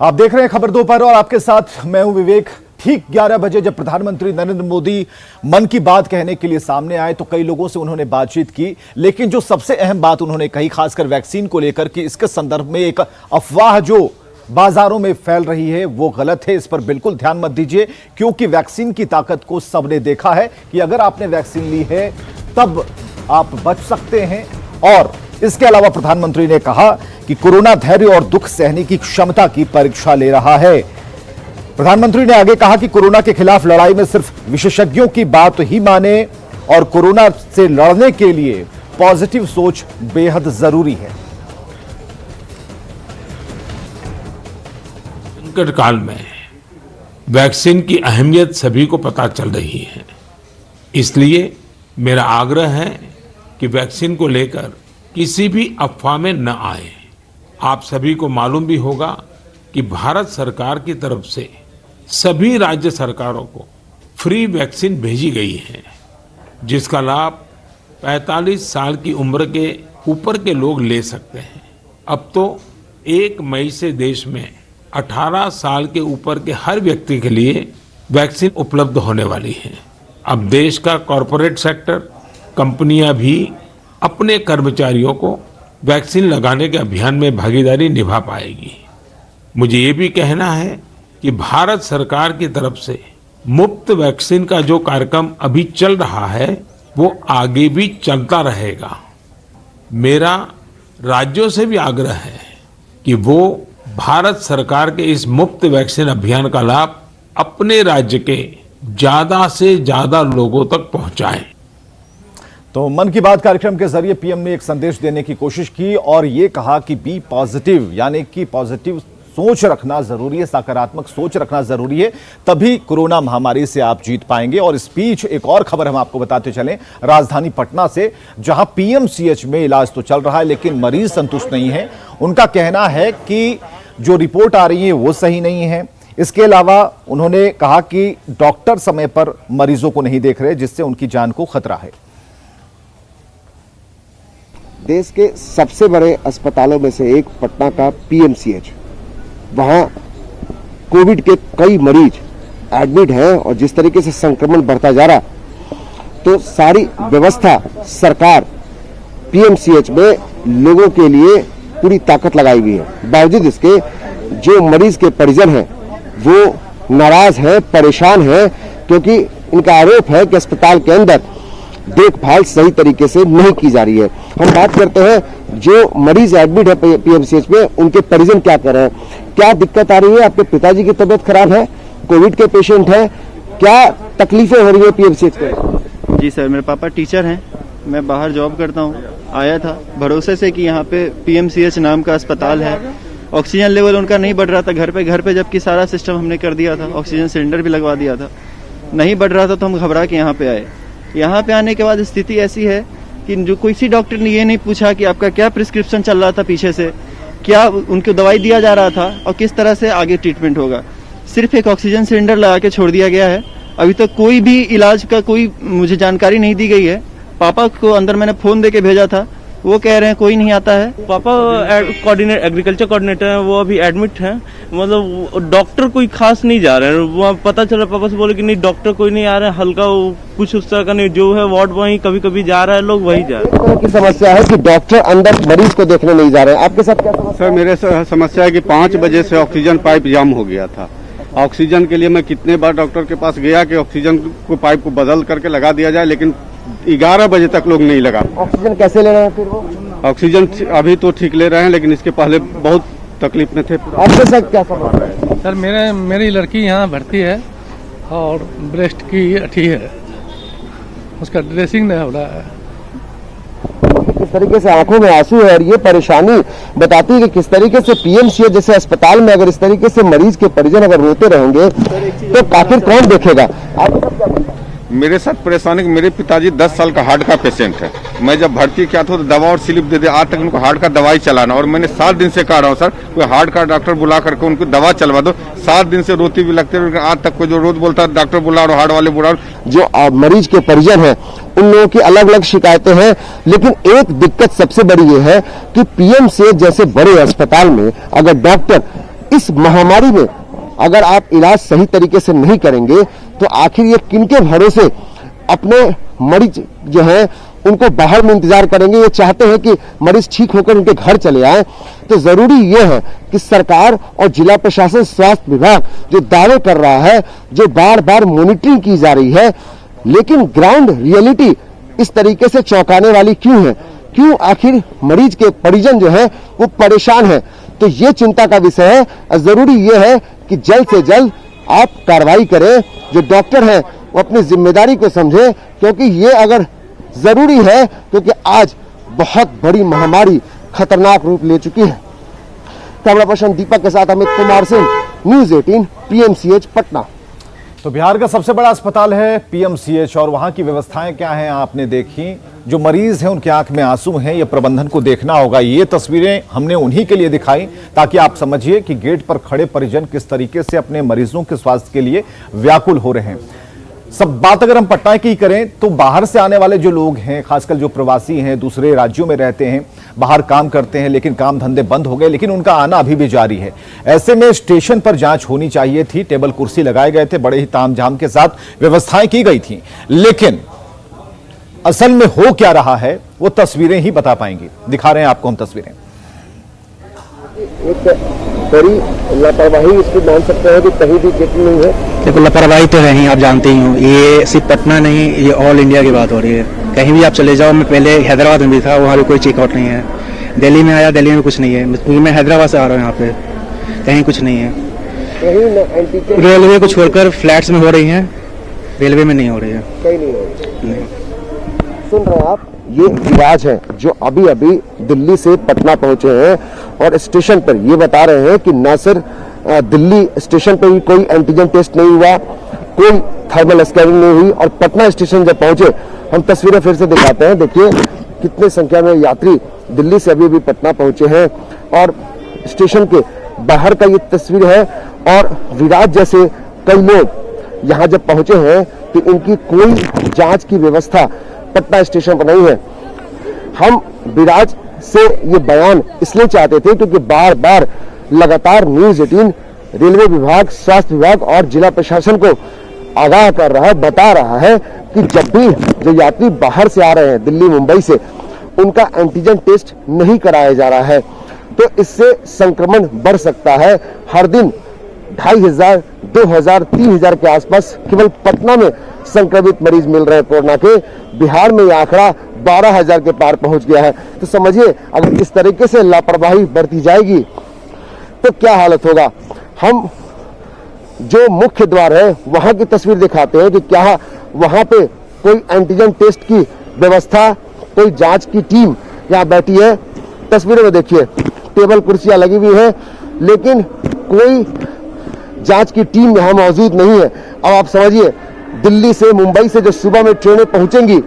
आप देख रहे हैं खबर दोपहर और आपके साथ मैं हूं विवेक। ठीक 11 बजे जब प्रधानमंत्री नरेंद्र मोदी मन की बात कहने के लिए सामने आए तो कई लोगों से उन्होंने बातचीत की, लेकिन जो सबसे अहम बात उन्होंने कही, खासकर वैक्सीन को लेकर कि इसके संदर्भ में एक अफवाह जो बाजारों में फैल रही है वो गलत है। इस पर बिल्कुल ध्यान मत दीजिए, क्योंकि वैक्सीन की ताकत को सबने देखा है कि अगर आपने वैक्सीन ली है तब आप बच सकते हैं। और इसके अलावा प्रधानमंत्री ने कहा कि कोरोना धैर्य और दुख सहने की क्षमता की परीक्षा ले रहा है। प्रधानमंत्री ने आगे कहा कि कोरोना के खिलाफ लड़ाई में सिर्फ विशेषज्ञों की बात ही माने और कोरोना से लड़ने के लिए पॉजिटिव सोच बेहद जरूरी है। संकट काल में वैक्सीन की अहमियत सभी को पता चल रही है, इसलिए मेरा आग्रह है कि वैक्सीन को लेकर किसी भी अफवाह में न आए। आप सभी को मालूम भी होगा कि भारत सरकार की तरफ से सभी राज्य सरकारों को फ्री वैक्सीन भेजी गई है, जिसका लाभ 45 साल की उम्र के ऊपर के लोग ले सकते हैं। अब तो 1 मई से देश में 18 साल के ऊपर के हर व्यक्ति के लिए वैक्सीन उपलब्ध होने वाली है। अब देश का कॉरपोरेट सेक्टर, कंपनियां भी अपने कर्मचारियों को वैक्सीन लगाने के अभियान में भागीदारी निभा पाएगी। मुझे ये भी कहना है कि भारत सरकार की तरफ से मुफ्त वैक्सीन का जो कार्यक्रम अभी चल रहा है वो आगे भी चलता रहेगा। मेरा राज्यों से भी आग्रह है कि वो भारत सरकार के इस मुफ्त वैक्सीन अभियान का लाभ अपने राज्य के ज्यादा से ज्यादा लोगों तक पहुंचाएं। तो मन की बात कार्यक्रम के जरिए पीएम ने एक संदेश देने की कोशिश की और ये कहा कि बी पॉजिटिव, यानी कि पॉजिटिव सोच रखना जरूरी है, सकारात्मक सोच रखना जरूरी है, तभी कोरोना महामारी से आप जीत पाएंगे। और इस बीच एक और खबर हम आपको बताते चलें राजधानी पटना से, जहां पीएमसीएच में इलाज तो चल रहा है लेकिन मरीज संतुष्ट नहीं है। उनका कहना है कि जो रिपोर्ट आ रही है वो सही नहीं है। इसके अलावा उन्होंने कहा कि डॉक्टर समय पर मरीजों को नहीं देख रहे, जिससे उनकी जान को खतरा है। देश के सबसे बड़े अस्पतालों में से एक पटना का पीएमसीएच, वहां कोविड के कई मरीज एडमिट हैं और जिस तरीके से संक्रमण बढ़ता जा रहा, तो सारी व्यवस्था सरकार पीएमसीएच में लोगों के लिए पूरी ताकत लगाई हुई है। बावजूद इसके जो मरीज के परिजन हैं वो नाराज हैं, परेशान हैं, क्योंकि इनका आरोप है कि अस्पताल के अंदर देखभाल सही तरीके से नहीं की जा रही है। हम बात करते हैं जो मरीज एडमिट है पीएमसीएच में, उनके परिजन क्या कर रहे हैं, क्या दिक्कत आ रही है। आपके पिताजी की तबीयत खराब है, कोविड के पेशेंट हैं, क्या तकलीफें हो रही है पीएमसीएच में? जी सर, मेरे पापा टीचर हैं, मैं बाहर जॉब करता हूँ। आया था भरोसे से कि यहाँ पे पीएमसीएच नाम का अस्पताल है। ऑक्सीजन लेवल उनका नहीं बढ़ रहा था घर पे, जबकि सारा सिस्टम हमने कर दिया था, ऑक्सीजन सिलेंडर भी लगवा दिया था, नहीं बढ़ रहा था, तो हम घबरा के यहाँ पे आए। यहाँ पे आने के बाद स्थिति ऐसी है कि जो किसी डॉक्टर ने ये नहीं पूछा कि आपका क्या प्रिस्क्रिप्शन चल रहा था पीछे से, क्या उनको दवाई दिया जा रहा था और किस तरह से आगे ट्रीटमेंट होगा। सिर्फ एक ऑक्सीजन सिलेंडर लगा के छोड़ दिया गया है। अभी तक कोई भी इलाज का कोई मुझे जानकारी नहीं दी गई है। पापा को अंदर मैंने फोन दे के भेजा था, वो कह रहे हैं कोई नहीं आता है। पापा एग्रीकल्चर कोऑर्डिनेटर हैं, वो अभी एडमिट हैं। मतलब डॉक्टर कोई खास नहीं जा रहे हैं। वहाँ पता चला, पापा से बोले कि नहीं डॉक्टर कोई नहीं आ रहा है, हल्का कुछ उस तरह का नहीं, जो है वार्ड वहीं कभी कभी जा रहा है, लोग वही जा रहे हैं। की समस्या है कि डॉक्टर अंदर मरीज को देखने नहीं जा रहे हैं। आपके साथ क्या समस्या? सर, मेरे समस्या है कि 5 बजे से ऑक्सीजन पाइप जाम हो गया था। ऑक्सीजन के लिए मैं कितने बार डॉक्टर के पास गया कि ऑक्सीजन को पाइप को बदल करके लगा दिया जाए, लेकिन 11 बजे तक लोग नहीं लगा। ऑक्सीजन कैसे ले रहे हैं फिर वो? ऑक्सीजन अभी तो ठीक ले रहे हैं, लेकिन इसके पहले बहुत तकलीफ में थे। आपके साथ क्या समस्या है? सर, मेरी लड़की यहाँ भर्ती है और ब्रेस्ट की अठी है, उसका ड्रेसिंग नहीं हो रहा है। किस तरीके से आंखों में आंसू है और ये परेशानी बताती है कि किस तरीके से पीएमसीएच जैसे अस्पताल में अगर इस तरीके से मरीज के परिजन अगर रोते रहेंगे तो आखिर कौन देखेगा। मेरे साथ परेशानी, मेरे पिताजी 10 साल का हार्ट का पेशेंट है। मैं जब भर्ती किया था तो दवा और स्लिप दे दे, आज तक उनको हार्ट का दवाई चलाना, और मैंने 7 दिन से कह रहा हूँ सर कोई हार्ट का डॉक्टर बुला करके उनको दवा चलवा दो। 7 दिन से रोती भी लगती है, आज तक कोई जो रोज बोलता है डॉक्टर बुला और हार्ट वाले बुला। जो मरीज के परिजन हैं उन लोगों की अलग अलग शिकायतें हैं, लेकिन एक दिक्कत सबसे बड़ी ये है कि पीएमसीएच जैसे बड़े अस्पताल में अगर डॉक्टर इस महामारी में अगर आप इलाज सही तरीके से नहीं करेंगे तो आखिर ये किनके भरोसे अपने मरीज जो है उनको बाहर में इंतजार करेंगे। ये चाहते हैं कि मरीज ठीक होकर उनके घर चले आए। तो जरूरी ये है कि सरकार और जिला प्रशासन, स्वास्थ्य विभाग जो दावे कर रहा है, जो बार बार मॉनिटरिंग की जा रही है, लेकिन ग्राउंड रियलिटी इस तरीके से चौंकाने वाली क्यों है? क्यों आखिर मरीज के परिजन जो है वो परेशान है? तो ये चिंता का विषय है। जरूरी ये है कि जल्द से जल्द आप कार्रवाई करें। जो डॉक्टर हैं वो अपनी जिम्मेदारी को समझें, क्योंकि ये अगर जरूरी है, क्योंकि आज बहुत बड़ी महामारी खतरनाक रूप ले चुकी है। कैमरा पर्सन दीपक के साथ अमित कुमार सिंह, न्यूज़ 18 पीएमसीएच पटना। तो बिहार का सबसे बड़ा अस्पताल है पीएमसीएच और वहां की व्यवस्थाएं क्या हैं आपने देखी। जो मरीज हैं उनकी आंख में आंसू हैं, ये प्रबंधन को देखना होगा। ये तस्वीरें हमने उन्हीं के लिए दिखाई ताकि आप समझिए कि गेट पर खड़े परिजन किस तरीके से अपने मरीजों के स्वास्थ्य के लिए व्याकुल हो रहे हैं। सब बात अगर हम पटना की करें तो बाहर से आने वाले जो लोग हैं, खासकर जो प्रवासी हैं, दूसरे राज्यों में रहते हैं, बाहर काम करते हैं, लेकिन काम धंधे बंद हो गए, लेकिन उनका आना अभी भी जारी है। ऐसे में स्टेशन पर जांच होनी चाहिए थी, टेबल कुर्सी लगाए गए थे, बड़े ही तामझाम के साथ व्यवस्थाएं की गई थी। लेकिन असल में हो क्या रहा है वो तस्वीरें ही बता पाएंगी। दिखा रहे हैं आपको हम तस्वीरें। एक बड़ी लापरवाही इसको मान सकते हैं कि कहीं भी चेक नहीं है। देखो, लापरवाही तो है ही, आप जानते ही हो। ये सिर्फ पटना नहीं, ये ऑल इंडिया की बात हो रही है। कहीं भी आप चले जाओ, मैं पहले हैदराबाद में भी था, वहाँ भी कोई चेकआउट नहीं है। दिल्ली में आया, दिल्ली में कुछ नहीं है। मैं हैदराबाद से आ रहा हूँ, यहाँ पे कहीं कुछ नहीं है। रेलवे को छोड़कर फ्लैट्स में हो रही है, रेलवे में नहीं हो रही है। कहीं नहीं हो रही। सुन रहे हैं आप, ये विराज है जो अभी अभी दिल्ली से पटना पहुंचे हैं और स्टेशन पर ये बता रहे हैं कि न सिर्फ दिल्ली स्टेशन पर भी कोई एंटीजन टेस्ट नहीं हुआ, कोई थर्मल स्कैनिंग नहीं हुई, और पटना स्टेशन जब पहुंचे, हम तस्वीरें फिर से दिखाते हैं। देखिए कितने संख्या में यात्री दिल्ली से अभी पटना पहुंचे हैं और स्टेशन के बाहर का ये तस्वीर है। और विराज जैसे कई लोग यहाँ जब पहुंचे हैं तो इनकी कोई जांच की व्यवस्था पटना स्टेशन पर नहीं है। हम विराज से ये बयान इसलिए चाहते थे क्योंकि बार बार लगातार न्यूज़ 18 रेलवे विभाग, स्वास्थ्य विभाग और जिला प्रशासन को आगाह कर रहा है, बता रहा है कि जब भी जो यात्री बाहर से आ रहे हैं दिल्ली, मुंबई से, उनका एंटीजन टेस्ट नहीं कराया जा रहा है तो इससे संक्रमण बढ़ सकता है। हर दिन 2500, 2000, 3000 के आसपास केवल पटना में संक्रमित मरीज मिल रहे हैं कोरोना के। बिहार में यह आंकड़ा 12000 के पार पहुंच गया है। तो समझिए, अगर इस तरीके से लापरवाही बढ़ती जाएगी तो क्या हालत होगा। हम जो मुख्य द्वार है वहां की तस्वीर दिखाते हैं कि क्या वहां पे कोई एंटीजन टेस्ट की व्यवस्था, कोई जांच की टीम यहाँ बैठी है। तस्वीरों में देखिए, टेबल कुर्सियां लगी हुई है, लेकिन कोई जांच की टीम यहाँ मौजूद नहीं है। अब आप समझिए, दिल्ली से, मुंबई से जो सुबह में ट्रेनें पहुंचेंगी,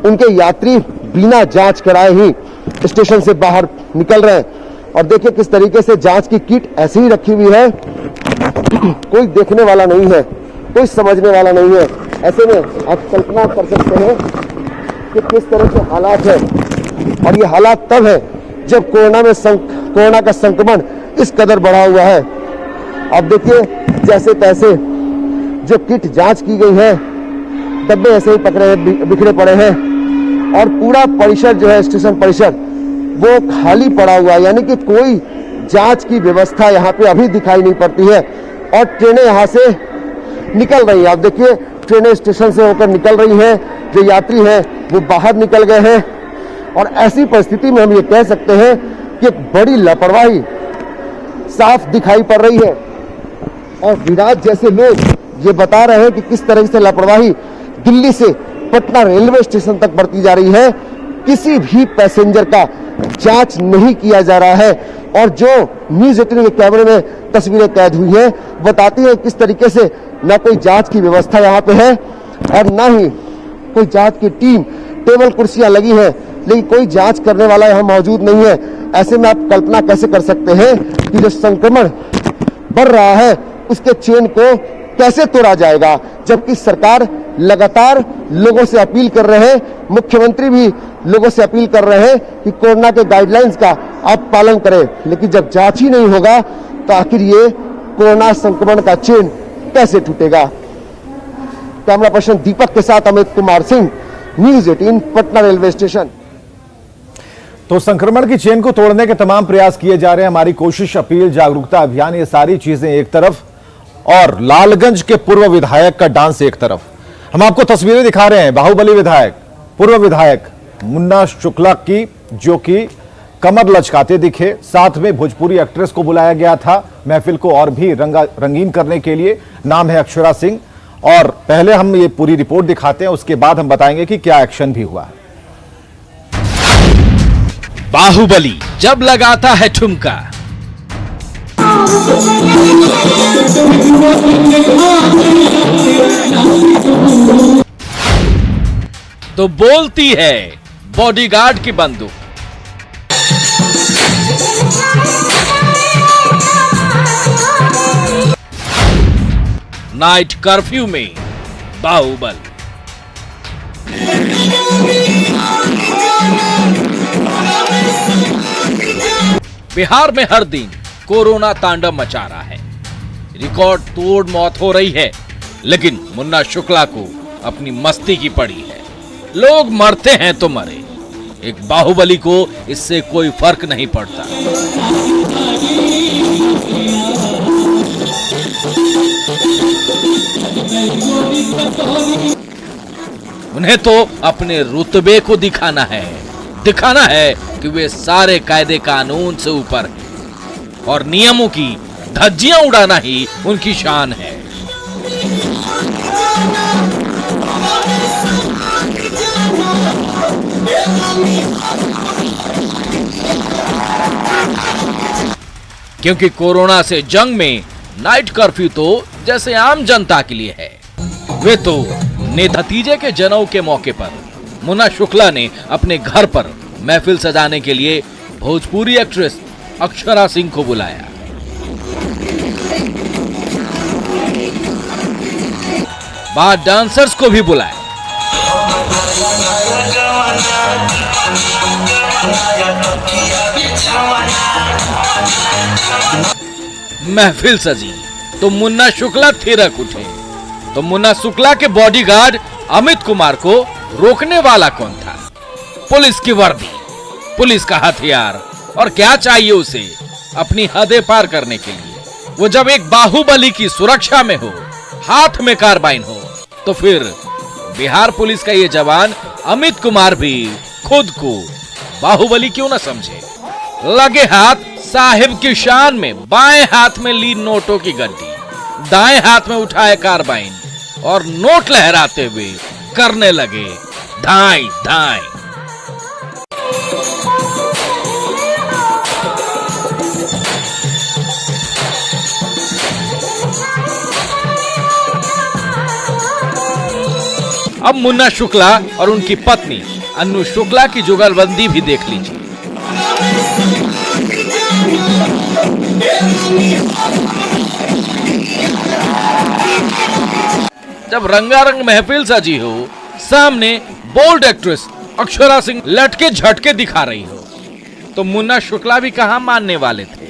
उनके यात्री बिना जांच कराए ही स्टेशन से बाहर निकल रहे हैं। और देखिए किस तरीके से जांच की किट ऐसे ही रखी हुई है, कोई देखने वाला नहीं है, कोई समझने वाला नहीं है। ऐसे में आप कल्पना कर सकते हैं कि किस तरह के हालात है। और ये हालात तब है जब कोरोना का संक्रमण इस कदर बढ़ा हुआ है। अब देखिए, जैसे तैसे जो किट जांच की गई है, डब्बे ऐसे ही पकड़े बिखरे पड़े हैं और पूरा परिसर जो है, स्टेशन परिसर, वो खाली पड़ा हुआ है। यानी कि कोई जांच की व्यवस्था यहाँ पे अभी दिखाई नहीं पड़ती है। और ट्रेनें यहाँ से निकल रही हैं। आप देखिए, ट्रेनें स्टेशन से होकर निकल रही हैं, जो यात्री हैं वो बाहर निकल गए हैं। और ऐसी परिस्थिति में हम ये कह सकते हैं कि एक बड़ी लापरवाही साफ दिखाई पड़ रही है। और विराज जैसे लोग ये बता रहे हैं कि किस तरह से लापरवाही दिल्ली से पटना रेलवे स्टेशन तक बढ़ती जा रही है। किसी भी पैसेंजर का जांच नहीं किया जा रहा है। और जो न्यूज़ 18 के कैमरे में तस्वीरें कैद हुई हैं, बताती है किस तरीके से न कोई जांच की व्यवस्था यहाँ पे है और न ही कोई जांच की टीम। टेबल कुर्सियां लगी हैं, लेकिन कोई जांच करने वाला यहाँ मौजूद नहीं है। ऐसे में आप कल्पना कैसे कर सकते हैं कि जो संक्रमण बढ़ रहा है उसके चेन को कैसे तोड़ा जाएगा, जबकि सरकार लगातार लोगों से अपील कर रहे हैं, मुख्यमंत्री भी लोगों से अपील कर रहे हैं कि कोरोना के गाइडलाइंस का आप पालन करें। लेकिन जब जांच ही नहीं होगा तो आखिर ये कोरोना संक्रमण का चेन कैसे टूटेगा। कैमरा पर्सन दीपक के साथ Amit Kumar Singh, news 18 Patna railway station. तो संक्रमण की चेन को तोड़ने के तमाम प्रयास किए जा रहे हैं। हमारी कोशिश, अपील, जागरूकता अभियान, ये सारी चीजें एक तरफ और लालगंज के पूर्व विधायक का डांस एक तरफ। हम आपको तस्वीरें दिखा रहे हैं बाहुबली विधायक, पूर्व विधायक मुन्ना शुक्ला की, जो कि कमर लचकाते दिखे। साथ में भोजपुरी एक्ट्रेस को बुलाया गया था महफिल को और भी रंगीन करने के लिए। नाम है अक्षरा सिंह। और पहले हम ये पूरी रिपोर्ट दिखाते हैं, उसके बाद हम बताएंगे कि क्या एक्शन भी हुआ है। बाहुबली जब लगाता है ठुमका, तो बोलती है बॉडीगार्ड की बंदूक। नाइट कर्फ्यू में बाहुबल। बिहार में हर दिन कोरोना तांडव मचा रहा है। रिकॉर्ड तोड़ मौत हो रही है, लेकिन मुन्ना शुक्ला को अपनी मस्ती की पड़ी है। लोग मरते हैं तो मरे, एक बाहुबली को इससे कोई फर्क नहीं पड़ता। उन्हें तो अपने रुतबे को दिखाना है कि वे सारे कायदे कानून से ऊपर हैं और नियमों की धज्जियां उड़ाना ही उनकी शान है। क्योंकि कोरोना से जंग में नाइट कर्फ्यू तो जैसे आम जनता के लिए है, वे तो नतीजे के जनेऊ के मौके पर मुन्ना शुक्ला ने अपने घर पर महफिल सजाने के लिए भोजपुरी एक्ट्रेस अक्षरा सिंह को बुलाया। बाद डांसर्स को भी बुलाया। महफिल सजी तो मुन्ना शुक्ला थिरक उठे। तो मुन्ना शुक्ला के बॉडीगार्ड अमित कुमार को रोकने वाला कौन था? पुलिस की वर्दी, पुलिस का हथियार, और क्या चाहिए उसे अपनी हदें पार करने के लिए? वो जब एक बाहुबली की सुरक्षा में हो, हाथ में कार्बाइन हो, तो फिर बिहार पुलिस का ये जवान अमित कुमार भी खुद को बाहुबली क्यों न समझे? लगे हाथ साहिब की शान में बाएं हाथ में ली नोटों की गड्डी, दाएं हाथ में उठाए कार्बाइन और नोट लहराते हुए करने लगे धाई धाई। अब मुन्ना शुक्ला और उनकी पत्नी अन्नू शुक्ला की जुगलबंदी भी देख लीजिए। जब रंगारंग महफिल सजी हो, सामने बोल्ड एक्ट्रेस अक्षरा सिंह लटके झटके दिखा रही हो, तो मुन्ना शुक्ला भी कहां मानने वाले थे।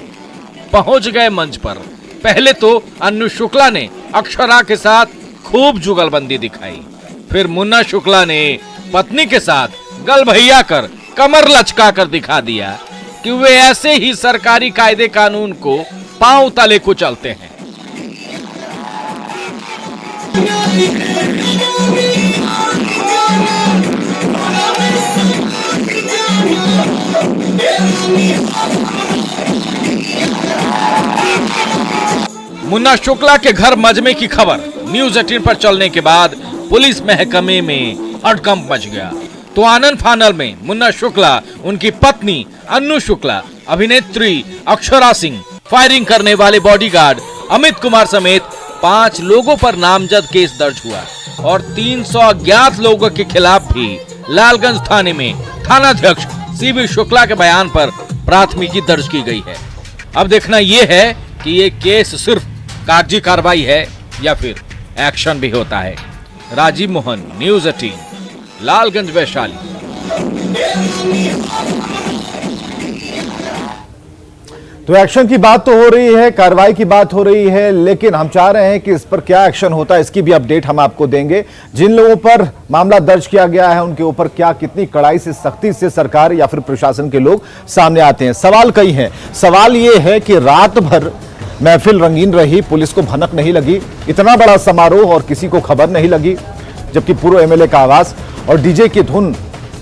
पहुंच गए मंच पर। पहले तो अन्नू शुक्ला ने अक्षरा के साथ खूब जुगलबंदी दिखाई, फिर मुन्ना शुक्ला ने पत्नी के साथ गल भैया कर कमर लचका कर दिखा दिया कि वे ऐसे ही सरकारी कायदे कानून को पांव तले को चलते हैं। मुन्ना शुक्ला के घर मजमे की खबर न्यूज़ 18 पर चलने के बाद पुलिस महकमे में हड़कंप मच गया। तो आनन फानल में मुन्ना शुक्ला, उनकी पत्नी अन्नू शुक्ला, अभिनेत्री अक्षरा सिंह, फायरिंग करने वाले बॉडीगार्ड अमित कुमार समेत 5 लोगों पर नामजद केस दर्ज हुआ और 300 अज्ञात लोगों के खिलाफ भी लालगंज थाने में थानाध्यक्ष सीबी शुक्ला के बयान पर प्राथमिकी दर्ज की गई है। अब देखना यह है कि ये केस सिर्फ कागजी कार्रवाई है या फिर एक्शन भी होता है। राजीव मोहन, न्यूज़ 18, लालगंज, वैशाली। तो एक्शन की बात तो हो रही है, कार्रवाई की बात हो रही है, लेकिन हम चाह रहे हैं कि इस पर क्या एक्शन होता है इसकी भी अपडेट हम आपको देंगे। जिन लोगों पर मामला दर्ज किया गया है उनके ऊपर क्या कितनी कड़ाई से, सख्ती से सरकार या फिर प्रशासन के लोग सामने आते हैं। सवाल कई हैं। सवाल यह है कि रात भर महफिल रंगीन रही, पुलिस को भनक नहीं लगी, इतना बड़ा समारोह और किसी को खबर नहीं लगी, जबकि पूर्व एमएलए का आवास और डीजे की धुन,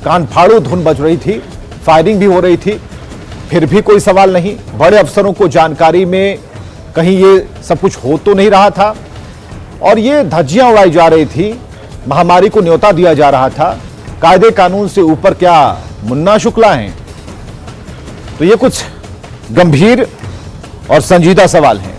कान फाड़ू धुन बज रही थी, फायरिंग भी हो रही थी, फिर भी कोई सवाल नहीं। बड़े अफसरों को जानकारी में कहीं ये सब कुछ हो तो नहीं रहा था और ये धज्जियां उड़ाई जा रही थी, महामारी को न्योता दिया जा रहा था। कायदे कानून से ऊपर क्या मुन्ना शुक्ला हैं? तो ये कुछ गंभीर और संजीदा सवाल हैं।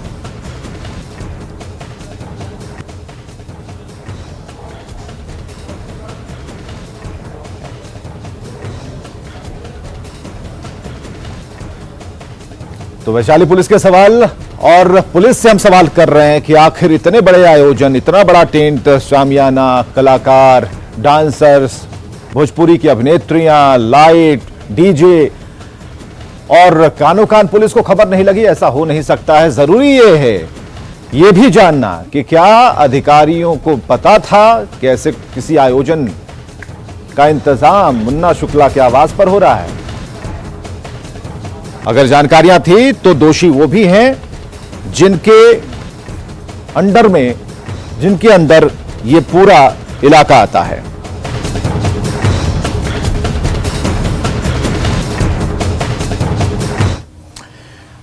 तो वैशाली पुलिस के सवाल, और पुलिस से हम सवाल कर रहे हैं कि आखिर इतने बड़े आयोजन, इतना बड़ा टेंट, शामियाना, कलाकार, डांसर्स, भोजपुरी की अभिनेत्रियां, लाइट, डीजे, और कानो कान पुलिस को खबर नहीं लगी, ऐसा हो नहीं सकता है। जरूरी यह है यह भी जानना कि क्या अधिकारियों को पता था कि ऐसे किसी आयोजन का इंतजाम मुन्ना शुक्ला के आवास पर हो रहा है। अगर जानकारियां थी तो दोषी वो भी हैं जिनके अंदर ये पूरा इलाका आता है।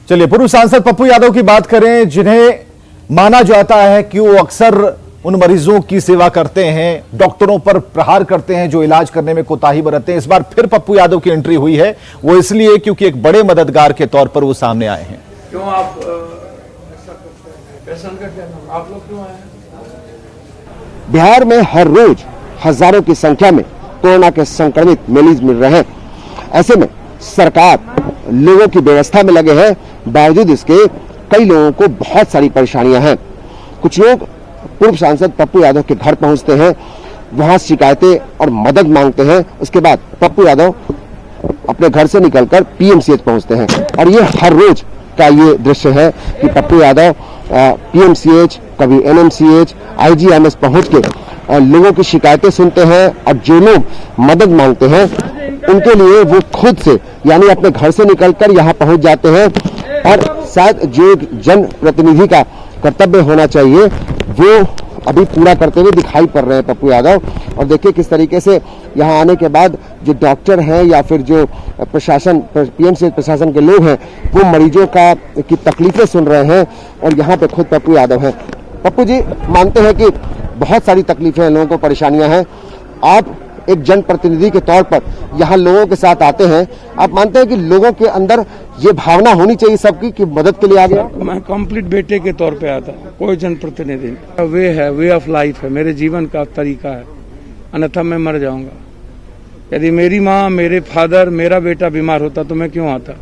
चलिए पूर्व सांसद पप्पू यादव की बात करें, जिन्हें माना जाता है कि वो अक्सर उन मरीजों की सेवा करते हैं, डॉक्टरों पर प्रहार करते हैं जो इलाज करने में कोताही बरतते हैं। इस बार फिर पप्पू यादव की एंट्री हुई है, वो इसलिए क्योंकि एक बड़े मददगार के तौर पर वो सामने आए हैं। क्यों आप ऐसा करते हैं? पेशेंट का क्या नाम? आप लोग क्यों आए हैं? बिहार में हर रोज हजारों की संख्या में कोरोना के संक्रमित मरीज मिल रहे हैं। ऐसे में सरकार लोगों की व्यवस्था में लगे हैं, बावजूद इसके कई लोगों को बहुत सारी परेशानियां हैं। कुछ लोग पूर्व सांसद पप्पू यादव के घर पहुंचते हैं, वहां शिकायतें और मदद मांगते हैं। उसके बाद पप्पू यादव अपने घर से निकलकर पीएमसीएच पहुंचते हैं और ये हर रोज का ये दृश्य है कि पप्पू यादव पीएमसीएच, कभी एनएमसीएच, आईजीएमएस पहुंच के लोगों की शिकायतें सुनते हैं और जो लोग मदद मांगते हैं उनके लिए वो खुद से यानी अपने घर से निकलकर यहाँ पहुंच जाते हैं। और शायद जो एक जन प्रतिनिधि का कर्तव्य होना चाहिए वो अभी पूरा करते हुए दिखाई पड़ रहे हैं पप्पू यादव। और देखिए किस तरीके से यहाँ आने के बाद जो डॉक्टर हैं या फिर जो प्रशासन, पीएमसीएच प्रशासन के लोग हैं, वो मरीजों की तकलीफें सुन रहे हैं और यहाँ पे खुद पप्पू यादव हैं। पप्पू जी मानते हैं कि बहुत सारी तकलीफें हैं, लोगों को परेशानियां हैं। आप एक जनप्रतिनिधि के तौर पर यहाँ लोगों के साथ आते हैं, आप मानते हैं कि लोगों के अंदर ये भावना होनी चाहिए सबकी कि मदद के लिए आ गया? मैं कंप्लीट बेटे के तौर पे आता, कोई जनप्रतिनिधि वे है, वे ऑफ लाइफ है, मेरे जीवन का तरीका है, अन्यथा मैं मर जाऊंगा। यदि मेरी माँ, मेरे फादर, मेरा बेटा बीमार होता तो मैं क्यों आता?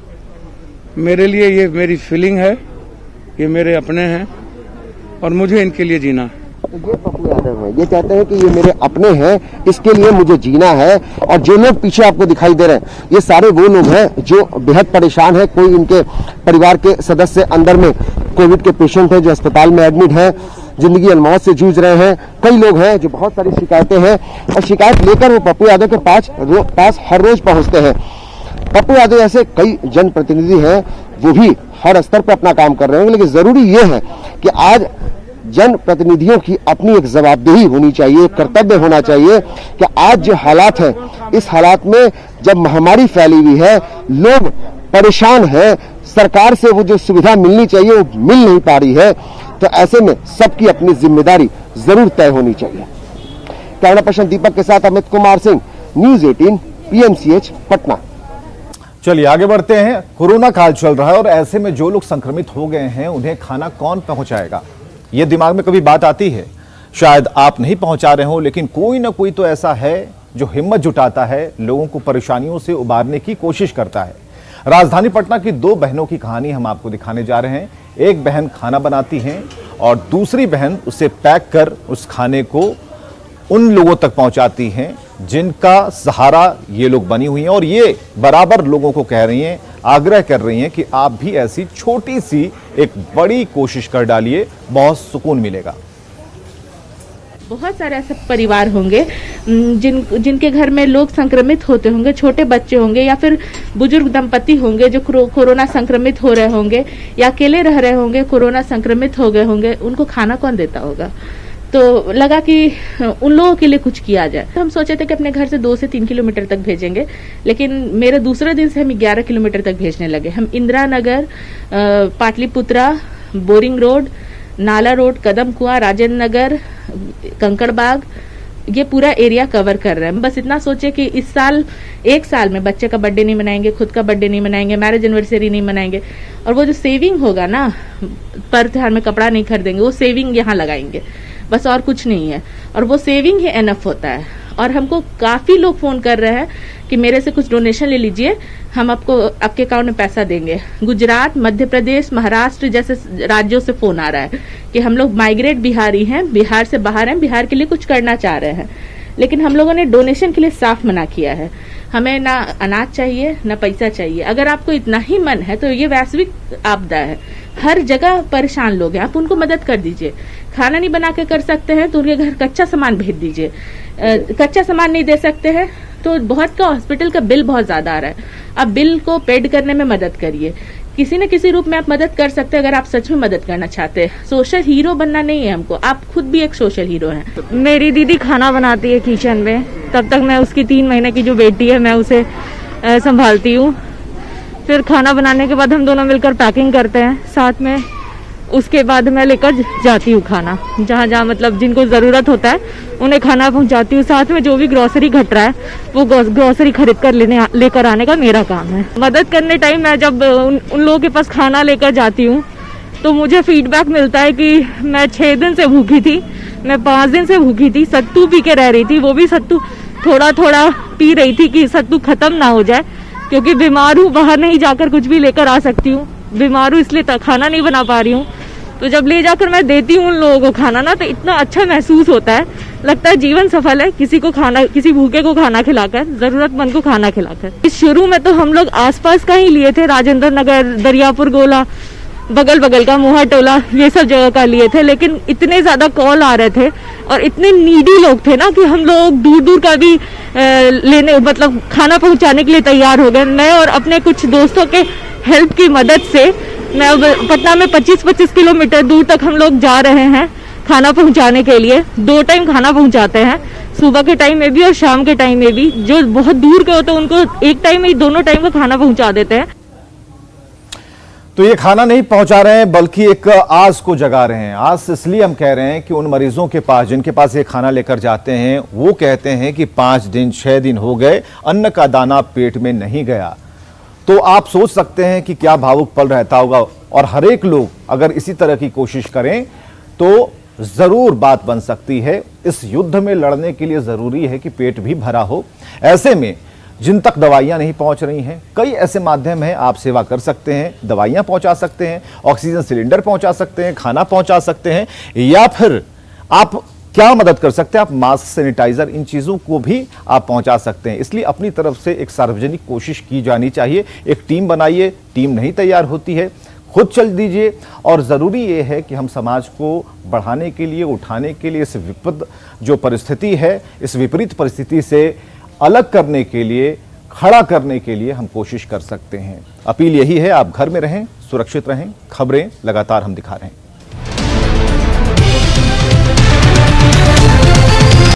मेरे लिए ये मेरी फीलिंग है, ये मेरे अपने हैं और मुझे इनके लिए जीना है। तो ये पप्पू यादव है, ये कहते हैं कि ये मेरे अपने हैं, इसके लिए मुझे जीना है। और जो लोग पीछे आपको दिखाई दे रहे हैं ये सारे वो लोग हैं जो बेहद परेशान है। कोई इनके परिवार के सदस्य अंदर में कोविड के पेशेंट हैं जो अस्पताल में एडमिट हैं, जिंदगी और मौत से जूझ रहे हैं। कई लोग हैं जो बहुत सारी शिकायतें हैं और शिकायत लेकर वो पप्पू यादव के पास हर रोज पहुंचते हैं। पप्पू यादव ऐसे कई जनप्रतिनिधि हैं, वो भी हर स्तर पर अपना काम कर रहे हैं, लेकिन जरूरी ये है कि आज जन प्रतिनिधियों की अपनी एक जवाबदेही होनी चाहिए, कर्तव्य होना चाहिए कि आज जो हालात है, इस हालात में जब महामारी फैली हुई है, लोग परेशान हैं, सरकार से वो जो सुविधा मिलनी चाहिए वो मिल नहीं पा रही है, तो ऐसे में सबकी अपनी जिम्मेदारी जरूर तय होनी चाहिए। कैमरा पर्सन दीपक के साथ अमित कुमार सिंह, न्यूज 18, पीएमसीएच, पटना। चलिए आगे बढ़ते हैं। कोरोना काल चल रहा है और ऐसे में जो लोग संक्रमित हो गए हैं उन्हें खाना कौन पहुंचाएगा, ये दिमाग में कभी बात आती है। शायद आप नहीं पहुंचा रहे हो, लेकिन कोई ना कोई तो ऐसा है जो हिम्मत जुटाता है, लोगों को परेशानियों से उबारने की कोशिश करता है। राजधानी पटना की दो बहनों की कहानी हम आपको दिखाने जा रहे हैं। एक बहन खाना बनाती हैं और दूसरी बहन उसे पैक कर उस खाने को उन लोगों तक पहुंचाती हैं जिनका सहारा ये लोग बनी हुई हैं और ये बराबर लोगों को कह रही हैं, आग्रह कर रही हैं कि आप भी ऐसी छोटी सी एक बड़ी कोशिश कर डालिए, बहुत सुकून मिलेगा। बहुत सारे ऐसे परिवार होंगे जिनके घर में लोग संक्रमित होते होंगे, छोटे बच्चे होंगे या फिर बुजुर्ग दंपति होंगे जो कोरोना संक्रमित हो रहे होंगे या अकेले रह रहे होंगे, कोरोना संक्रमित हो गए होंगे, उनको खाना कौन देता होगा। तो लगा कि उन लोगों के लिए कुछ किया जाए। हम सोचे थे कि अपने घर से 2 से 3 किलोमीटर तक भेजेंगे, लेकिन मेरे दूसरे दिन से हम 11 किलोमीटर तक भेजने लगे। हम इंदिरा नगर, पाटलिपुत्रा, बोरिंग रोड, नाला रोड, कदम कुआं, राजेंद्र नगर, कंकड़बाग, ये पूरा एरिया कवर कर रहे हैं। बस इतना सोचे कि इस साल, एक साल में बच्चे का बर्थडे नहीं मनाएंगे, खुद का बर्थडे नहीं मनाएंगे, मैरिज एनिवर्सरी नहीं मनाएंगे, और वो जो सेविंग होगा ना, पर त्योहार में कपड़ा नहीं खरीदेंगे, वो सेविंग यहाँ लगाएंगे, बस और कुछ नहीं है। और वो सेविंग ही एनफ होता है। और हमको काफी लोग फोन कर रहे हैं कि मेरे से कुछ डोनेशन ले लीजिए, हम आपको आपके अकाउंट में पैसा देंगे। गुजरात, मध्य प्रदेश, महाराष्ट्र जैसे राज्यों से फोन आ रहा है कि हम लोग माइग्रेट बिहारी हैं, बिहार से बाहर हैं, बिहार के लिए कुछ करना चाह रहे हैं, लेकिन हम लोगों ने डोनेशन के लिए साफ मना किया है। हमें ना अनाज चाहिए ना पैसा चाहिए। अगर आपको इतना ही मन है तो ये वैश्विक आपदा है, हर जगह परेशान लोग हैं, आप उनको मदद कर दीजिए। खाना नहीं बना के कर सकते हैं तो उनके घर कच्चा सामान भेज दीजिए। कच्चा सामान नहीं दे सकते हैं तो बहुत का हॉस्पिटल का बिल बहुत ज्यादा आ रहा है, आप बिल को पेड करने में मदद करिए। किसी न किसी रूप में आप मदद कर सकते हैं अगर आप सच में मदद करना चाहते हैं। सोशल हीरो बनना नहीं है हमको, आप खुद भी एक सोशल हीरो हैं। मेरी दीदी खाना बनाती है किचन में, तब तक मैं उसकी 3 महीने की जो बेटी है मैं उसे संभालती हूँ। फिर खाना बनाने के बाद हम दोनों मिलकर पैकिंग करते हैं साथ में। उसके बाद मैं लेकर जाती हूँ खाना, जहाँ जहाँ मतलब जिनको ज़रूरत होता है उन्हें खाना पहुँचाती हूँ। साथ में जो भी ग्रोसरी घट रहा है वो ग्रोसरी खरीद कर लेकर आने का मेरा काम है। मदद करने टाइम मैं जब उन लोगों के पास खाना लेकर जाती हूँ तो मुझे फीडबैक मिलता है कि मैं 6 दिन से भूखी थी, मैं 5 दिन से भूखी थी, सत्तू पी के रह रही थी, वो भी सत्तू थोड़ा थोड़ा पी रही थी कि सत्तू खत्म ना हो जाए, क्योंकि बीमार हूँ, बाहर नहीं जाकर कुछ भी लेकर आ सकती हूँ। बीमार हूँ इसलिए खाना नहीं बना पा रही हूँ। तो जब ले जाकर मैं देती हूँ उन लोगों को खाना ना, तो इतना अच्छा महसूस होता है, लगता है जीवन सफल है। किसी को खाना, किसी भूखे को खाना खिलाकर, जरूरतमंद को खाना खिलाकर। शुरू में तो हम लोग आसपास का ही लिए थे, राजेंद्र नगर, दरियापुर गोला, बगल का मोहा टोला, ये सब जगह का लिए थे, लेकिन इतने ज्यादा कॉल आ रहे थे और इतने नीडी लोग थे ना कि हम लोग दूर दूर का भी लेने मतलब खाना पहुंचाने के लिए तैयार हो गए। मैं और अपने कुछ दोस्तों के हेल्प की मदद से मैं पटना में 25-25 किलोमीटर दूर तक हम लोग जा रहे हैं खाना पहुंचाने के लिए। 2 टाइम खाना पहुंचाते हैं, सुबह के टाइम में भी और शाम के टाइम में भी। जो बहुत दूर के होते हैं उनको एक टाइम में, दोनों टाइम का खाना पहुंचा देते हैं। तो ये खाना नहीं पहुंचा रहे हैं बल्कि एक आस को जगा रहे हैं। आस इसलिए हम कह रहे हैं कि उन मरीजों के पास जिनके पास ये खाना लेकर जाते हैं, वो कहते हैं कि 5 दिन 6 दिन हो गए, अन्न का दाना पेट में नहीं गया। तो आप सोच सकते हैं कि क्या भावुक पल रहता होगा। और हर एक लोग अगर इसी तरह की कोशिश करें तो जरूर बात बन सकती है। इस युद्ध में लड़ने के लिए जरूरी है कि पेट भी भरा हो। ऐसे में जिन तक दवाइयां नहीं पहुंच रही हैं, कई ऐसे माध्यम हैं, आप सेवा कर सकते हैं, दवाइयां पहुंचा सकते हैं, ऑक्सीजन सिलेंडर पहुंचा सकते हैं, खाना पहुंचा सकते हैं, या फिर आप क्या मदद कर सकते हैं, आप मास्क, सैनिटाइजर, इन चीजों को भी आप पहुंचा सकते हैं। इसलिए अपनी तरफ से एक सार्वजनिक कोशिश की जानी चाहिए। एक टीम बनाइए, टीम नहीं तैयार होती है, खुद चल दीजिए। और जरूरी यह है कि हम समाज को बढ़ाने के लिए, उठाने के लिए, इस विपद जो परिस्थिति है, इस विपरीत परिस्थिति से अलग करने के लिए, खड़ा करने के लिए हम कोशिश कर सकते हैं। अपील यही है, आप घर में रहें, सुरक्षित रहें। खबरें लगातार हम दिखा रहे हैं।